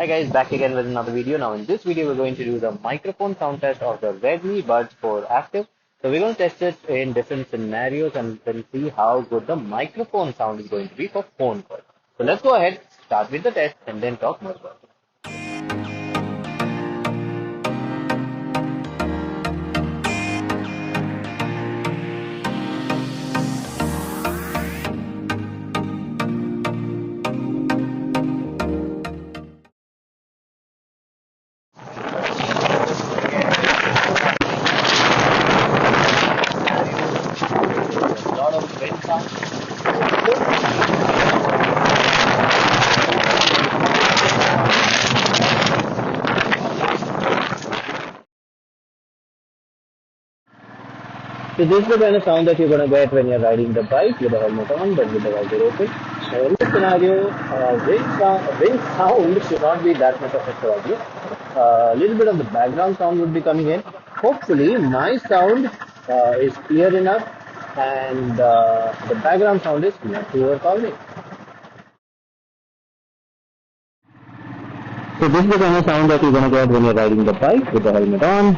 Hi guys, back again with another video. Now in this video we're going to do the microphone sound test of the Redmi Buds 4 Active. So we're going to test it in different scenarios and then see how good the microphone sound is going to be for phone calls. So let's go ahead, start with the test and then talk more about it. A lot of wind sound. So this is the kind of sound that you're going to get when you're riding the bike with the helmet on but with the visor open. Now in this scenario, wind sound should not be that much of a problem. A little bit of the background sound would be coming in. Hopefully my sound is clear enough and the background sound is not too overpowering. So this is the kind of sound that you're going to get when you're riding the bike with the helmet on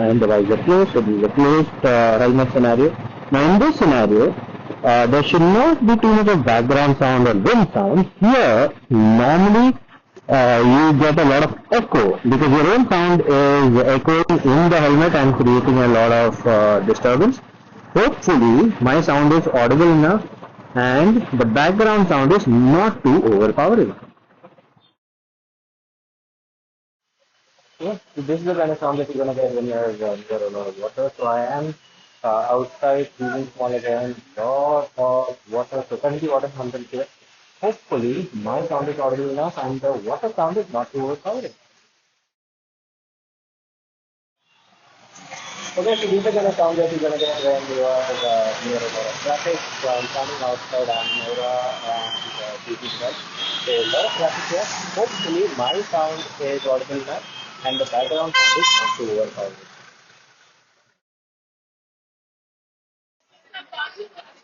and the visor closed. So this is a closed helmet scenario. Now in this scenario, there should not be too much of background sound or wind sound. Here, normally you get a lot of echo because your own sound is echoing in the helmet and creating a lot of disturbance. Hopefully, my sound is audible enough and the background sound is not too overpowering. Yeah, so this is the kind of sound that you're gonna get when you're near a lot of water. So I am outside using small again, lot of water. So currently water content here. Hopefully my sound is audible enough and the water sound is not too overpowering. Okay, so this is the kind of sound that you're gonna get when you are near a lot of traffic. So I'm standing outside Amnora and taking that. So a lot of traffic here. Hopefully my sound is audible enough and the background sound is not too overpowering.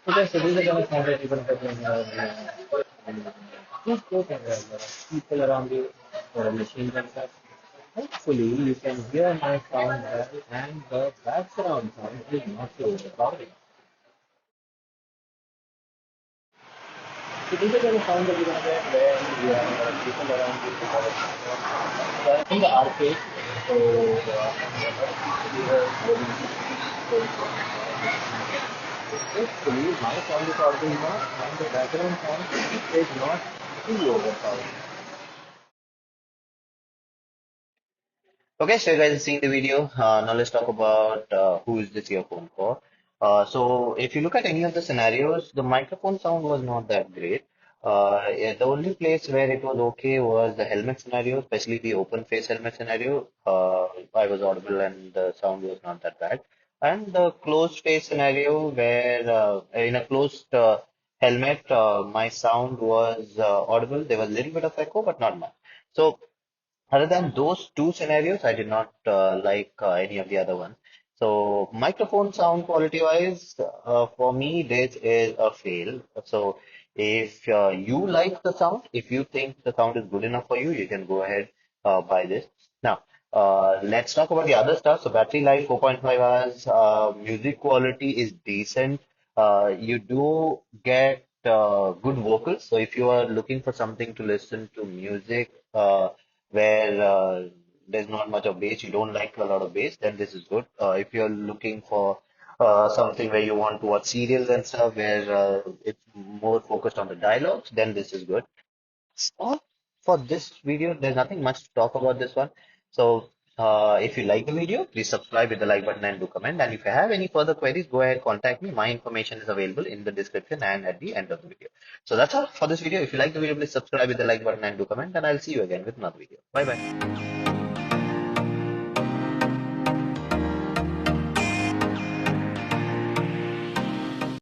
Okay, so these are the sound that you're going to get when just go and there are people around you or machines and stuff. Hopefully, you can hear my sound well and the background sound is not too overpowering. So these are the sound that you're going to get when you have people around you. So I'm in the arcade, so hopefully my sound is audible enough and the background sound is not too overpowering. Okay, so you guys have seen the video. Now let's talk about who is this earphone for. So if you look at any of the scenarios, the microphone sound was not that great. Yeah, the only place where it was okay was the helmet scenario, especially the open face helmet scenario. I was audible and the sound was not that bad. And the closed face scenario where in a closed helmet, my sound was audible. There was a little bit of echo, but not much. So other than those two scenarios, I did not like any of the other ones. So microphone sound quality wise, for me, this is a fail. So if you like the sound, if you think the sound is good enough for you, you can go ahead buy this. Now, let's talk about the other stuff. So battery life, 4.5 hours, music quality is decent. You do get good vocals. So if you are looking for something to listen to music, where there's not much of bass, you don't like a lot of bass, then this is good. If you're looking for something where you want to watch serials and stuff, where it's more focused on the dialogues, then this is good. All for this video, there's nothing much to talk about this one. So if you like the video, please subscribe with the like button and do comment. And if you have any further queries, go ahead, contact me. My information is available in the description and at the end of the video. So that's all for this video. If you like the video, please subscribe with the like button and do comment. And I'll see you again with another video. Bye bye.